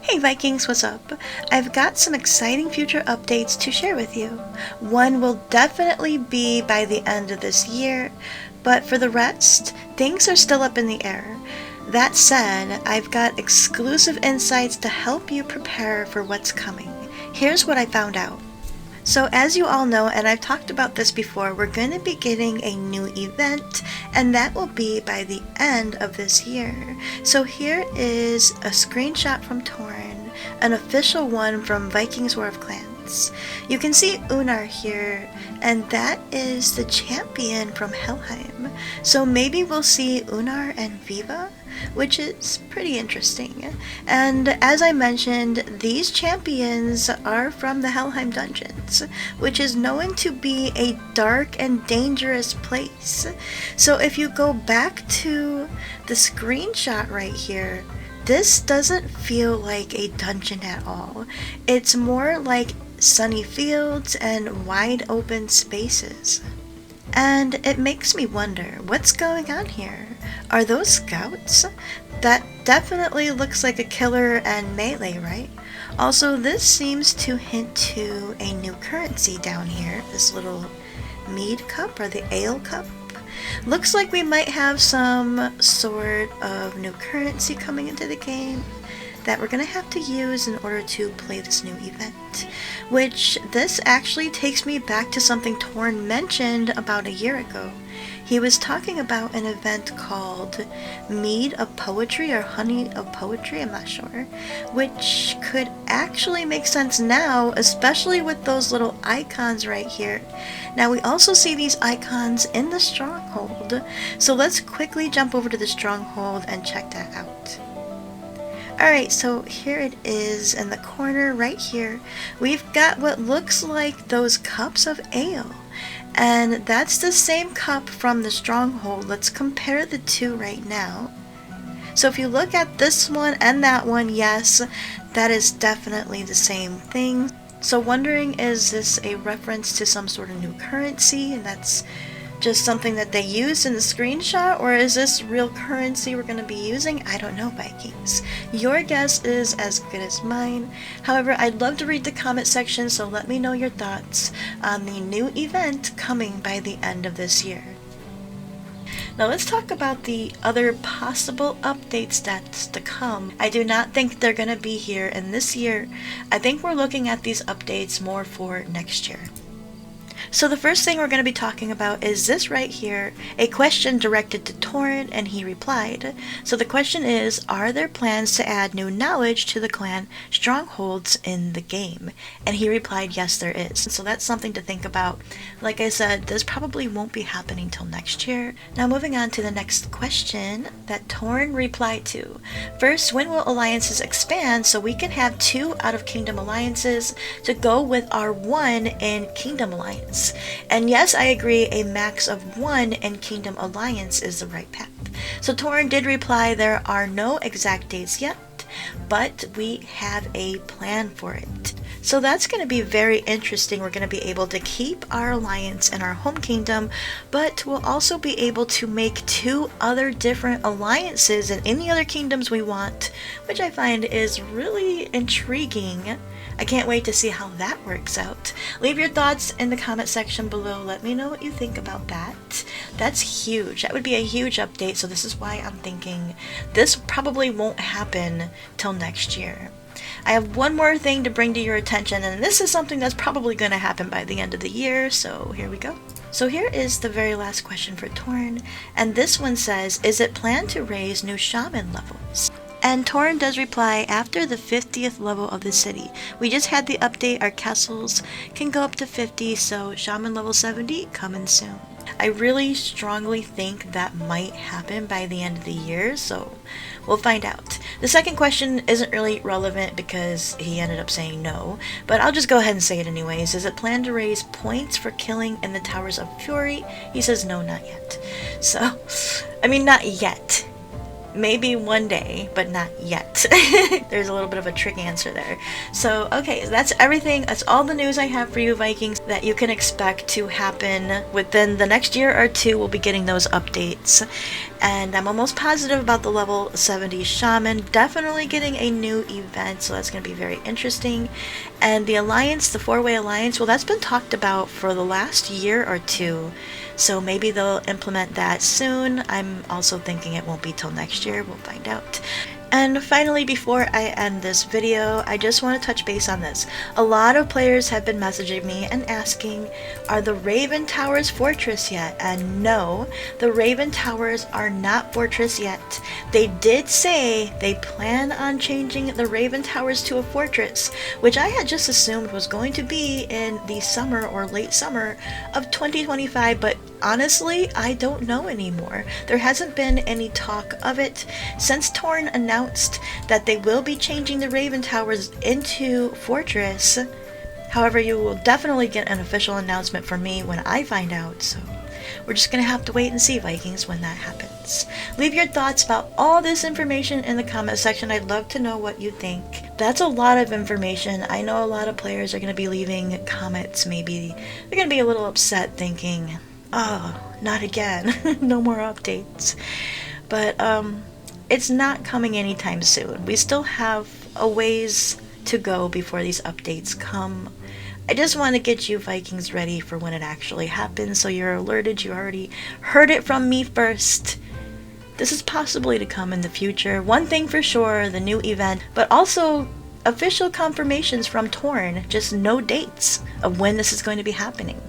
Hey Vikings, what's up? I've got some exciting future updates to share with you. One will definitely be by the end of this year, but for the rest, things are still up in the air. That said, I've got exclusive insights to help you prepare for what's coming. Here's what I found out. So as you all know, and I've talked about this before, we're going to be getting a new event, and that will be by the end of this year. So here is a screenshot from Torn, an official one from Vikings War of Clans. You can see Unar here, and that is the champion from Helheim. So maybe we'll see Unar and Viva, which is pretty interesting. And as I mentioned, these champions are from the Helheim dungeons, which is known to be a dark and dangerous place. So if you go back to the screenshot right here, this doesn't feel like a dungeon at all. It's more like sunny fields and wide open spaces. And it makes me wonder, what's going on here? Are those scouts? That definitely looks like a killer and melee, right? Also, this seems to hint to a new currency down here, this little mead cup or the ale cup. Looks like we might have some sort of new currency coming into the game that we're going to have to use in order to play this new event. Which, this actually takes me back to something Torn mentioned about a year ago. He was talking about an event called Mead of Poetry or Honey of Poetry, I'm not sure, which could actually make sense now, especially with those little icons right here. Now we also see these icons in the Stronghold, so let's quickly jump over to the Stronghold and check that out. Alright, so here it is in the corner right here. We've got what looks like those cups of ale. And that's the same cup from the Stronghold. Let's compare the two right now. So if you look at this one and that one, yes, that is definitely the same thing. So wondering, is this a reference to some sort of new currency, and that's just something that they used in the screenshot, or is this real currency we're going to be using? I don't know, Vikings. Your guess is as good as mine. However, I'd love to read the comment section, so let me know your thoughts on the new event coming by the end of this year. Now let's talk about the other possible updates that's to come. I do not think they're going to be here in this year. I think we're looking at these updates more for next year. So the first thing we're going to be talking about is this right here, a question directed to Torrent, and he replied. So the question is, are there plans to add new knowledge to the clan strongholds in the game? And he replied, yes, there is. So that's something to think about. Like I said, this probably won't be happening till next year. Now moving on to the next question that Torrent replied to. First, when will alliances expand so we can have 2 out of Kingdom alliances to go with our 1 in Kingdom alliance? And yes, I agree, a max of 1 in Kingdom Alliance is the right path. So Torn did reply, there are no exact dates yet, but we have a plan for it. So that's going to be very interesting. We're going to be able to keep our alliance in our home kingdom, but we'll also be able to make 2 other different alliances in any other kingdoms we want, which I find is really intriguing. I can't wait to see how that works out. Leave your thoughts in the comment section below. Let me know what you think about that. That's huge. That would be a huge update, so this is why I'm thinking this probably won't happen till next year. I have one more thing to bring to your attention, and this is something that's probably going to happen by the end of the year, so here we go. So here is the very last question for Torn, and this one says, is it planned to raise new Shaman levels? And Torn does reply, after the 50th level of the city. We just had the update, our castles can go up to 50, so Shaman level 70 coming soon. I really strongly think that might happen by the end of the year, so we'll find out. The second question isn't really relevant because he ended up saying no, but I'll just go ahead and say it anyways. Is it planned to raise points for killing in the Towers of Fury? He says no, not yet. So, I mean, not yet. Maybe one day, but not yet. There's a little bit of a trick answer there. So, okay, that's everything. That's all the news I have for you, Vikings, that you can expect to happen within the next year or two. We'll be getting those updates. And I'm almost positive about the level 70 Shaman. Definitely getting a new event, so that's going to be very interesting. And the alliance, the four-way alliance, well, that's been talked about for the last year or two. So maybe they'll implement that soon. I'm also thinking it won't be till next year. We'll find out. And finally, before I end this video, I just want to touch base on this. A lot of players have been messaging me and asking, are the Raven Towers Fortress yet? And no, the Raven Towers are not Fortress yet. They did say they plan on changing the Raven Towers to a Fortress, which I had just assumed was going to be in the summer or late summer of 2025, but honestly, I don't know anymore. There hasn't been any talk of it since Torn announced that they will be changing the Raven Towers into Fortress. However, you will definitely get an official announcement from me when I find out, so we're just gonna have to wait and see, Vikings, when that happens. Leave your thoughts about all this information in the comment section. I'd love to know what you think. That's a lot of information. I know a lot of players are gonna be leaving comments. Maybe they're gonna be a little upset thinking, oh, not again. No more updates. But it's not coming anytime soon. We still have a ways to go before these updates come. I just want to get you Vikings ready for when it actually happens, so you're alerted. You already heard it from me first. This is possibly to come in the future. One thing for sure, the new event, but also official confirmations from Torn, just no dates of when this is going to be happening.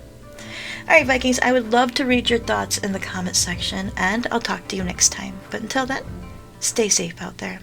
Alright, Vikings, I would love to read your thoughts in the comment section, and I'll talk to you next time. But until then, stay safe out there.